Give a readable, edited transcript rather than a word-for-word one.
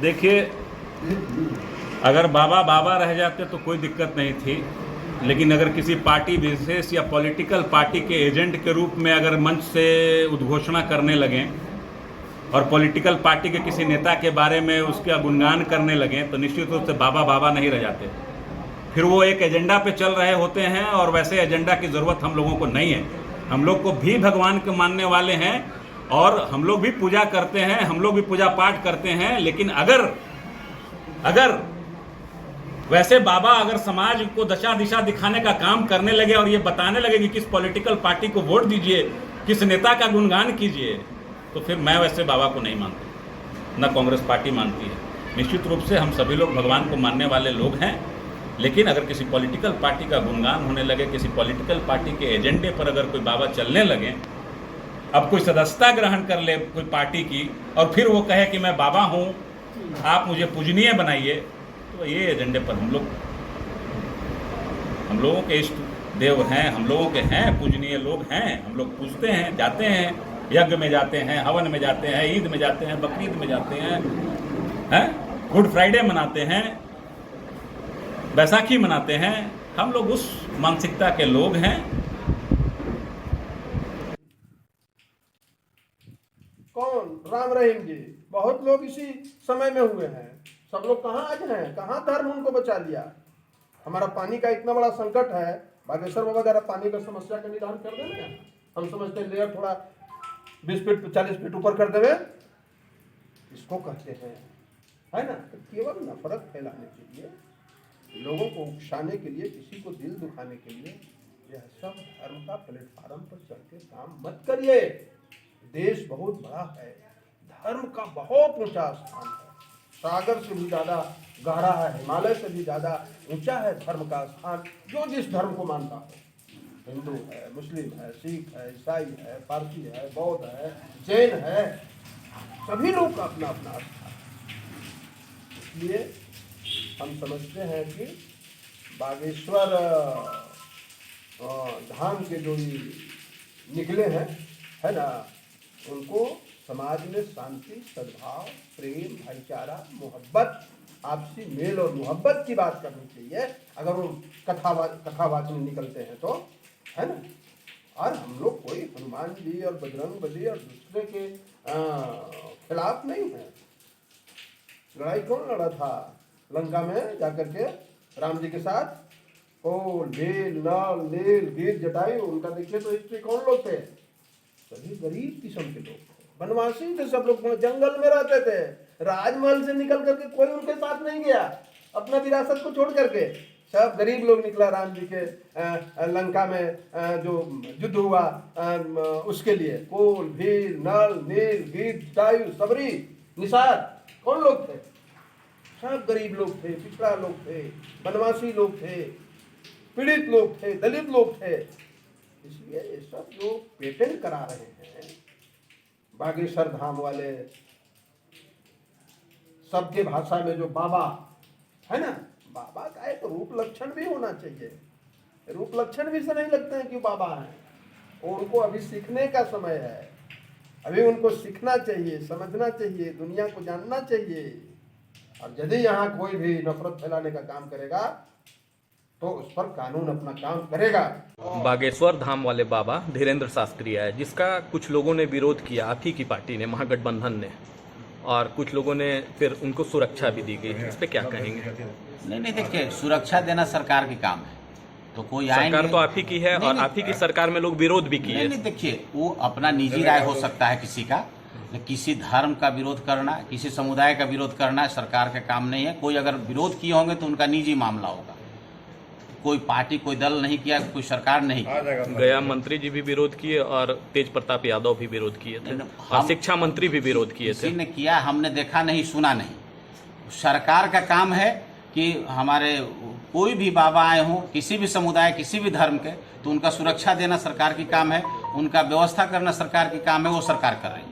देखिए, अगर बाबा बाबा रह जाते तो कोई दिक्कत नहीं थी, लेकिन अगर किसी पार्टी विशेष या पॉलिटिकल पार्टी के एजेंट के रूप में अगर मंच से उद्घोषणा करने लगें और पॉलिटिकल पार्टी के किसी नेता के बारे में उसका गुणगान करने लगें तो निश्चित रूप से बाबा बाबा नहीं रह जाते। फिर वो एक एजेंडा पे चल रहे होते हैं और वैसे एजेंडा की ज़रूरत हम लोगों को नहीं है। हम लोग को भी भगवान के मानने वाले हैं और हम लोग भी पूजा करते हैं, हम लोग भी पूजा पाठ करते हैं, लेकिन अगर वैसे बाबा अगर समाज को दशा दिशा दिखाने का काम करने लगे और ये बताने लगे कि किस पॉलिटिकल पार्टी को वोट दीजिए, किस नेता का गुणगान कीजिए, तो फिर मैं वैसे बाबा को नहीं मानता, न कांग्रेस पार्टी मानती है। निश्चित रूप से हम सभी लोग भगवान को मानने वाले लोग हैं, लेकिन अगर किसी पॉलिटिकल पार्टी का गुणगान होने लगे, किसी पॉलिटिकल पार्टी के एजेंडे पर अगर कोई बाबा चलने लगे, अब कोई सदस्यता ग्रहण कर ले कोई पार्टी की और फिर वो कहे कि मैं बाबा हूँ, आप मुझे पूजनीय बनाइए, तो ये एजेंडे पर हम लोगों के इष्ट देव हैं, हम लोगों के हैं पूजनीय लोग हैं, हम लोग पूजते हैं, जाते हैं, यज्ञ में जाते हैं, हवन में जाते हैं, ईद में जाते हैं, बकरीद में जाते हैं, गुड फ्राइडे मनाते हैं, बैसाखी मनाते हैं। हम लोग उस मानसिकता के लोग हैं। कौन? राम रहीम जी। बहुत लोग इसी समय में हुए हैं। सब लोग कहाँ आज हैं? कहाँ धर्म उनको बचा लिया? हमारा पानी का इतना बड़ा संकट है, बागेश्वर बाबा जरा पानी का समस्या का निदान कर देना। हम समझते हैं लेयर थोड़ा 20 फीट 40 फीट ऊपर कर देवे, इसको कहते हैं, है ना? तो केवल नफरत फैलाने के लिए, लोगों को उकसाने के लिए, किसी को दिल दुखाने के लिए यह सब धर्म का प्लेटफार्म पर चढ़ के काम मत करिए। देश बहुत बड़ा है, धर्म का बहुत ऊंचा स्थान है, सागर से भी ज्यादा गहरा है, हिमालय से भी ज्यादा ऊंचा है धर्म का स्थान। जो जिस धर्म को मानता हो, हिंदू है, मुस्लिम है, सिख है, ईसाई है, पारसी है, बौद्ध है, जैन है, सभी लोग का अपना अपना स्थान। इसलिए हम समझते हैं कि बागेश्वर धाम के जो निकले हैं, है ना, उनको समाज में शांति, सद्भाव, प्रेम, भाईचारा, मोहब्बत, आपसी मेल और मोहब्बत की बात करनी चाहिए। अगर वो कथावाचन निकलते हैं तो, है ना। और हम लोग कोई हनुमान जी और बजरंग बली और दूसरे के खिलाफ नहीं है। लड़ाई कौन लड़ा था लंका में जाकर के राम जी के साथ? ओ नील, नल, नील, गिर, जटायु, उनका देखिए तो हिस्ट्री कौन लोग थे? सभी गरीब किस्म के लोग थे, वनवासी थे, सब लोग जंगल में रहते थे। राजमहल से निकल करके कोई उनके साथ नहीं गया, अपना विरासत को छोड़ करके सब गरीब लोग निकला राम जी के लंका में जो युद्ध हुआ उसके लिए। कोल, भील, नल, नील, गिर, जटायु, सबरी, निषाद, कौन लोग थे? सब गरीब लोग थे, पिछड़ा लोग थे, वनवासी लोग थे, पीड़ित लोग थे, दलित लोग थे। इसलिए ये सब जो पेटेंट करा रहे हैं बागेश्वर धाम वाले, सबके भाषा में जो बाबा है ना, बाबा का एक रूप लक्षण भी होना चाहिए। रूप लक्षण भी से नहीं लगते हैं कि बाबा हैं। उनको अभी सीखने का समय है, अभी उनको सीखना चाहिए, समझना चाहिए, दुनिया को जानना चाहिए। और यदि यहाँ कोई भी नफरत फैलाने का काम करेगा तो उस पर कानून अपना काम करेगा। बागेश्वर धाम वाले बाबा धीरेन्द्र शास्त्री है, जिसका कुछ लोगों ने विरोध किया, आप ही की पार्टी ने, महागठबंधन ने, और कुछ लोगों ने फिर उनको सुरक्षा भी दी गई। इस पे क्या कहेंगे? नहीं, देखिए, सुरक्षा देना सरकार के काम है, तो कोई सरकार तो आप ही की है और आप ही की सरकार में लोग विरोध भी किए। नहीं, देखिए, वो अपना निजी राय हो सकता है किसी का, किसी धर्म का विरोध करना, किसी समुदाय का विरोध करना सरकार का काम नहीं है। कोई अगर विरोध किए होंगे तो उनका निजी मामला होगा, कोई पार्टी, कोई दल नहीं किया, कोई सरकार नहीं किया। गया मंत्री जी भी विरोध किए और तेज प्रताप यादव भी विरोध किए थे, और शिक्षा मंत्री भी विरोध किए थे। किसी ने किया, हमने देखा नहीं, सुना नहीं। सरकार का काम है कि हमारे कोई भी बाबा आए हों, किसी भी समुदाय, किसी भी धर्म के, तो उनका सुरक्षा देना सरकार की काम है, उनका व्यवस्था करना सरकार की काम है, वो सरकार कर रही है।